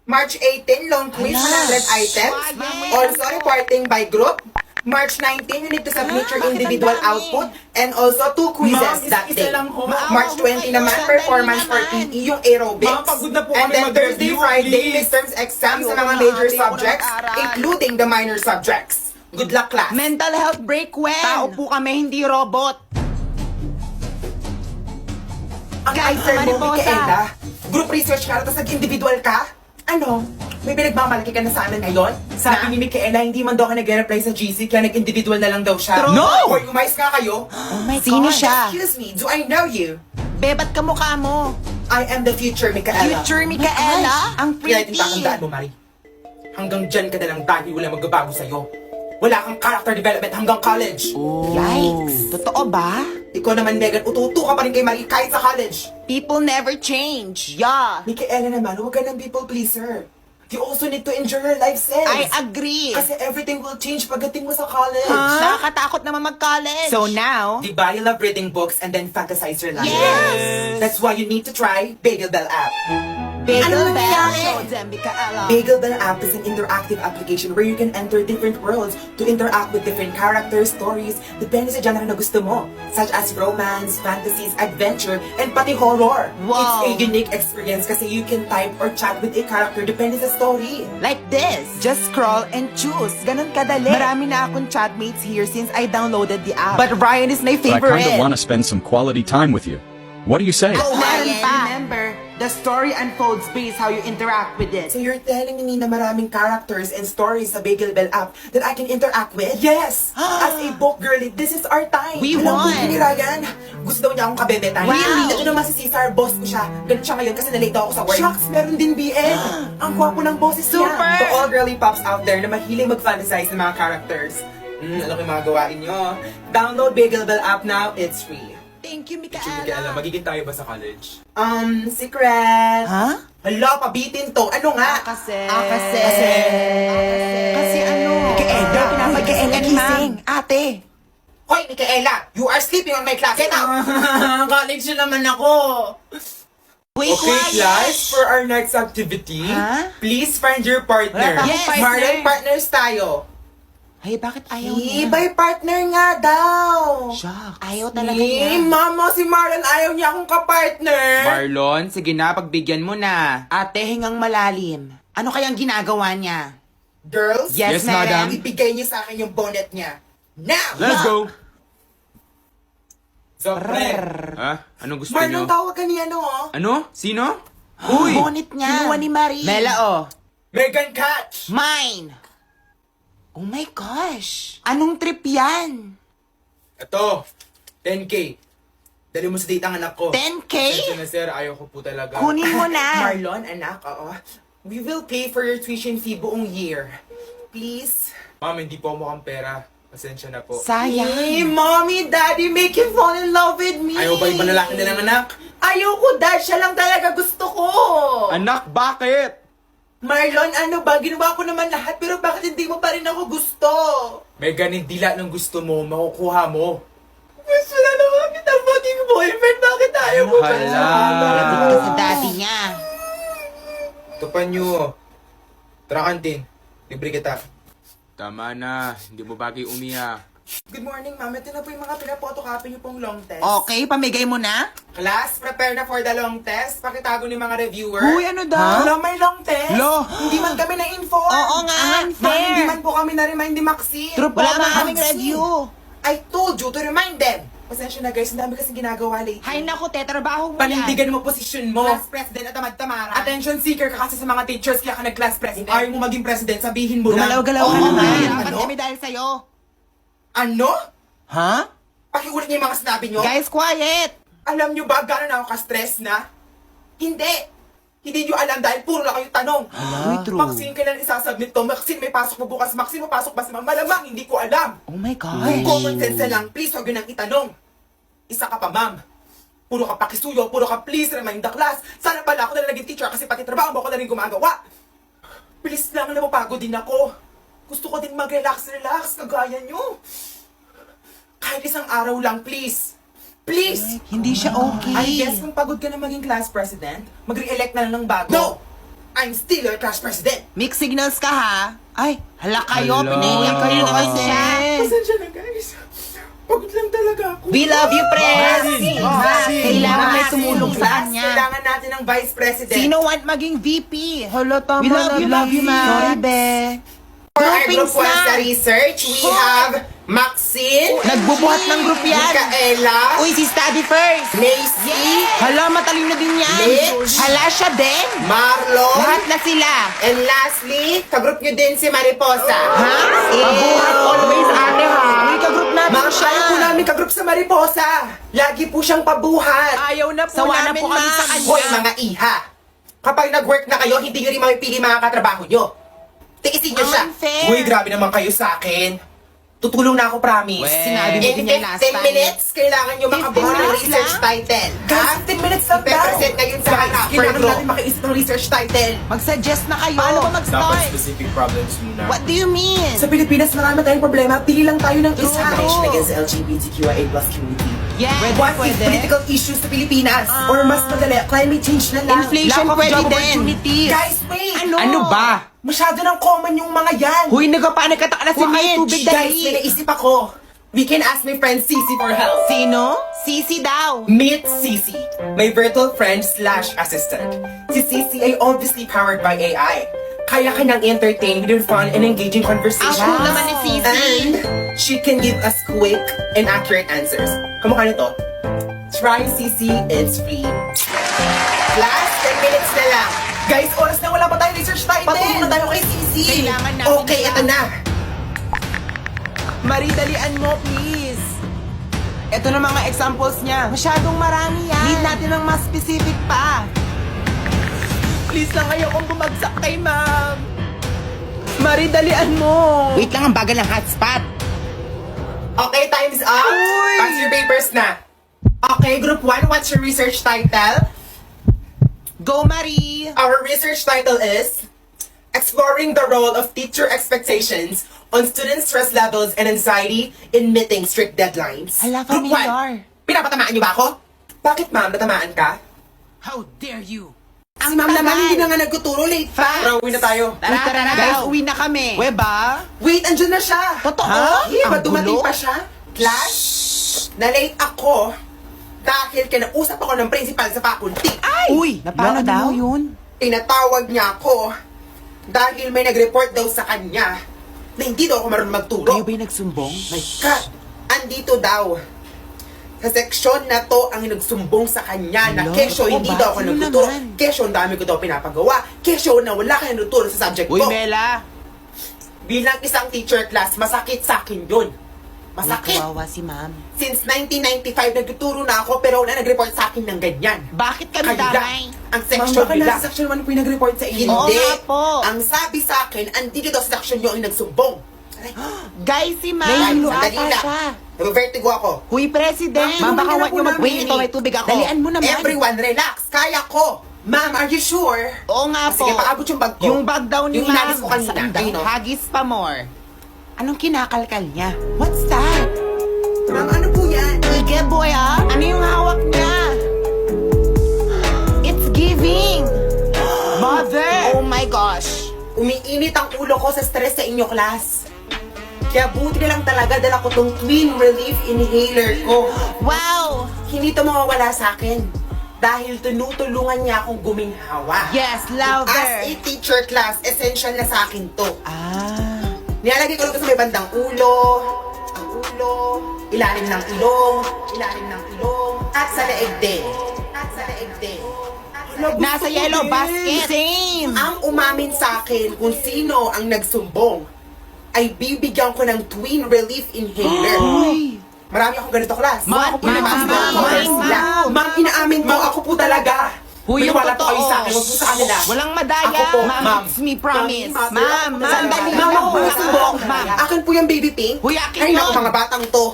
March 18, long quiz, 100 items. Also reporting by group. March 19, you need to submit your individual output and also 2 quizzes that day. March 20 naman, performance for PE, yung aerobics. And then Thursday, Friday, midterms exams sa mga major subjects, including the minor subjects. Good luck, class. Mental health break when? Tao po kami, hindi robot. Ang answer mo, Micaela, group research ka, tapos nag-individual ka? Ano? May pinagmamalaki ka na sa amin ngayon? Sabi ni Micaela, hindi man daw ka nag-reply sa GC, kaya nag-individual na lang daw siya. No! Hoy, umayos nga kayo. Oh my Sino God. Siya? Excuse me, do I know you? Bebat ka mukha mo. I am the future Micaela. Future Micaela? Ang Kaya pretty. tandaan mo, Mari. Hanggang dyan ka na lang dahil wala magbabago sa'yo. Wala kang character development hanggang college. Yikes. Totoo ba? Ikaw naman, Megan, ututo ka pa rin kay Mari kahit sa college. People never change. Yeah. Micaela naman, huwag ka ng people pleaser. You also need to enjoy your life sense. I agree. Kasi everything will change pagdating mo sa college. Nakakatakot naman mag-college. So now? Diba you love reading books and then fantasize your life? Yes! That's why you need to try Bagel Bell app. Bagel Ano Bell. nangyayari? Show them, Micaela. Bagel Bell app is an interactive application where you can enter different worlds to interact with different characters, stories, depende sa genre na gusto mo, such as romance, fantasies, adventure, and pati horror. Wow. It's a unique experience kasi you can type or chat with a character depende sa story. Like this. Just scroll and choose. Ganun kadali. Marami na akong chatmates here since I downloaded the app. But Ryan is my But I favorite. kinda wanna spend some quality time with you. What do you say? Oh, Ryan. remember, the story unfolds based how you interact with it. So you're telling me na maraming characters and stories sa Bagel Bell app that I can interact with? Yes! As a book girly, this is our time! We Alam mo, won. ni Ryan, gusto daw niya akong kabebetan. Wow. Ito naman si Cesar, boss ko siya. Ganun siya ngayon kasi nalate ako sa work. Shucks, meron din BN! Ang gwapo ng boses Super! niya. To all girly pops out there na mahilig mag-fantasize ng mga characters. Ano kayo mga gawain nyo? Download Bagel Bell app now, it's free. Thank you, Micaela, Micaela. magiging tayo ba sa college? Secret! Ha? Hala, pabitin to. Ano nga? Kasi. Kasi. Kasi ano? Micaela, Micaela, gising. Ate. Hoy, Micaela! You are sleeping on my class. Get out! College na naman ako! Wait, Okay, class, for our next activity, Huh? please find your partner. Wala pa akong partner. Marlon, partners tayo. Ay, bakit ayaw niya? By partner nga daw. Shock. Ayaw talaga Mama, si Marlon ayaw niya akong kapartner. Marlon, sige na, pagbigyan mo na. Ate, hingang malalim. Ano kayang ginagawa niya? Girls, Yes, Yes, madam. ibigay niyo sa akin yung bonnet niya. Now! Let's go! So, pre, Ha? Anong gusto Marlon, nyo? tawag ka ni ano, oh? Ano? Sino? Uy! Bonnet niya. Kinuha ni Marie. Mela, oh. Megan Catch! Mine! Oh my gosh! Anong trip yan? ito, 10K. Dali mo sa date ang anak ko. 10K? Pasensya na, sir, ayaw ko po talaga. Kunin mo na. Marlon, anak, oo. We will pay for your tuition fee buong year. Please? Ma'am, hindi po ako mukhang pera. Pasensya na po. Hey, Sayang. mommy, daddy, make him fall in love with me. Ayaw ba ibang lalaki na lang, anak? Ayoko, dad. Siya lang talaga gusto ko. Anak, bakit? Marlon, ano ba? Ginawa ko naman lahat, pero bakit hindi mo pa rin ako gusto? Megan, hindi lahat ng gusto mo, makukuha mo. Gusto na naman kita maging boyfriend. Bakit ayaw mo ba? Hala. Lagot ka sa daddy niya. Ito pa nyo. Tara, kantin. Libre kita. Tama na, hindi mo bagay umiyak. Good morning, ma'am. Ito na po yung mga pinapotocopy niyo pong long test. Okay, pamigay mo na? Class, prepare na for the long test. Pakitago ni mga reviewer. Uy, ano daw? Wala, may long test. Lo. Hindi man kami na-inform. Oo nga. Ma'am, hindi man po kami na-remind ni Maxine. Wala nga kaming Maxine. review. I told you to remind them. Pasensya na guys, ang dami kasi ginagawa lately. Hay naku, tetrabaho mo Panindigan mo posisyon mo. Class president at tamad-tamara. Attention seeker ka kasi sa mga teachers, kaya ka nag-class president. Kung ayaw mo maging president, sabihin mo lang. Gumalaw-galaw ka Oo, naman. ano? Dapat kami dahil sa'yo. Ano? Ha? Pakiulit niyo yung mga sinabi niyo. Guys, quiet! Alam niyo ba gano'n ako ka-stress na? Hindi. Hindi niyo alam dahil puro lang kayo tanong. Uy, true. Maxine, kailan isasubmit to? Maxine, may pasok mo bukas. Maxine, papasok ba si Ma'am? Malamang, hindi ko alam. Oh my Kung gosh. common sense na lang, please huwag yun ang itanong. Isa ka pa, ma'am. Puro ka pakisuyo, puro ka please remind the class. Sana pala ako na naging teacher kasi pati trabaho mo ako na rin gumagawa. Please lang, napapagod din ako. Gusto ko din mag-relax, kagaya nyo. Kahit isang araw lang, please. Please! Hindi siya okay. I guess kung pagod ka na maging class president, mag-re-elect na lang ng bago. No! I'm still your class president. Mixed signals ka ha? Ay, hala kayo, Hala. pinaiyak kayo Hala. naman siya. Pasensya na guys. Pagod lang talaga ako. We love you, Pres! Kailangan may Ma'am, tumulong sa class, kanya. Kailangan natin ng vice president. Sino want maging VP? Hala, tama We love na, you, ma'am. Sorry, be. For our Groupings group 1 na. sa research, we have Maxine, Nagbubuhat ng group yan. Micaela, Uy, si Study First. Macy, Hala, matalino din yan. Mitch. Hala, siya din. Marlon, Lahat na sila. and lastly, kagroup nyo din si Mariposa. Ha? Pabuhat always, ate ha. Uy, ka-group natin Ma'am, siya. ayaw po namin kagroup sa Mariposa. Lagi po siyang pabuhat. Ayaw na po Sawa na namin, po kami sa ma'am. kanya. Hoy, mga iha. Kapag nag-work na kayo, hindi nyo rin mamipili mga katrabaho nyo. Tiisin nyo siya. Unfair. Uy, grabe naman kayo sa akin. Tutulong na ako, promise. Sinabi mo In din yan last 15 time. minutes, kailangan nyo makabuo ng 15 research lang? title. Guys, 15 minutes lang daw. I-present ngayon sa harap. Kailangan natin makaisip ng research title. Mag-suggest na kayo. Paano ba Dapat mag-start? specific problems muna. What do you mean? Sa Pilipinas, marami tayong problema. Pili lang tayo ng isa. True. Against the LGBTQIA+ community. Yes, What is political issues sa Pilipinas? Or mas madali, climate change na lang. Inflation Lack of pwede job din. opportunities. Guys, wait! Ano ba? Masyado ng common yung mga yan. Huy, nagpapanikata ka na si Kuha kayo Mitch. tubig, Guys, may naisip ako. We can ask my friend Cici for help. Sino? Sisi daw. Meet Cici, my virtual friend / assistant. Si Cici ay obviously powered by AI. Kaya kanyang entertain with fun and engaging Ang conversations. cool naman ni Sisi. And she can give us quick and accurate answers. Kamukha nito. Try Cici, it's free. Last 10 minutes na lang. Guys, oras na wala pa tayong research title. Patulong na tayo kay Cici. Kailangan namin Okay, siya. ito na. Marie, dalian mo, please. Ito na mga examples niya. Masyadong marami yan. Need natin ng mas specific pa. Please lang ayokong bumagsak kay ma'am. Marie, dalian mo. Wait lang, ang bagal ng hotspot. Okay, time's up. Uy! Pass your papers na. Okay, group 1, what's your research title? Go, Marie. Our research title is Exploring the Role of Teacher Expectations on Student Stress Levels and Anxiety in Meeting Strict Deadlines. Hala, Group familiar. 1, pinapatamaan niyo ba ako? Bakit ma'am, natamaan ka? How dare you? Si ma'am naman hindi na nga nagtuturo, late pa. Tara, uwi na tayo. Tara na. Guys, uwi na kami. Weba? Wait, andyan na siya. Totoo? Ha? Yeah, Ang ba't dumating gulo? pa siya? Class, na-late ako dahil kinausap ako ng principal sa faculty. Uy, paano daw yun? Tinatawag niya ako dahil may nag-report daw sa kanya na hindi daw ako marunong magturo. Kayo ba'y nagsumbong? My God! Andito daw. Sa seksyon na to ang nagsumbong sa kanya na Hello? kesyo hindi Oo ba? daw ako Sino nagtuturo. naman? Kesyo ang dami ko daw pinapagawa. Kesyo na wala ka nagtuturo sa subject Uy, ko. Mela. Bilang isang teacher class, masakit sa akin yun. Masakit. Kawawa si ma'am. Since 1995, nagtuturo na ako pero wala nag-report sa akin ng ganyan. Bakit kami Kayo damay? lang. Ang section nila. Section 1 po yung nag-report sa inyo. Oo Hindi. nga po. Ang sabi sa akin, andito daw sa section nyo ang nagsumbong. Aray, Guys, si ma'am. Nahihilo sandali ata lang. siya. Nabavertigo ako. Huy, President. Ma'am, baka huwag niyo mag- mag- Wait, ito may tubig ako. Dalian mo naman. Everyone, relax. Kaya ko. Ma'am, are you sure? Oo nga po. Sige, paabot yung bag ko. Yung bag daw ni Yung ma'am. inalis ko kanina. Saan daw? Ayun, oh. Hagis pa more. Anong kinakalkal niya? What's that? Ma'am, ano po yan? Ige boy ah? Ano yung hawak niya? It's giving. Mother! Oh my gosh. Umiinit ang ulo ko sa stress sa inyo, class. Kaya buti na lang talaga dala ko tong Twin Relief Inhaler ko. Wow! Hindi to mawawala sa akin. Dahil tinutulungan niya akong guminhawa. Yes, As louder. a teacher class, essential na sa akin to. Ah. Nilalagay ko lang to sa may bandang ulo, ang ulo, ilalim ng ilong, at sa leeg din. Nasa yellow basket. Same. Ang umamin sa akin kung sino ang nagsumbong ay bibigyan ko ng Twin Relief Inhaler. Uy. Marami akong ganito, class. Ma'am, Ma'am, inaamin ko, ako po talaga. Huy, yung Maniwala po kayo totoo. sa akin, huwag po sa kanila. Walang madaya. Ako po, ma'am. It's me, promise. Ma'am, Ma'am, sandali. ma'am. Ma'am, magbusumbong. Ma'am. Akin po yung baby pink. Huy, akin Ay, yun. naku, mga batang to.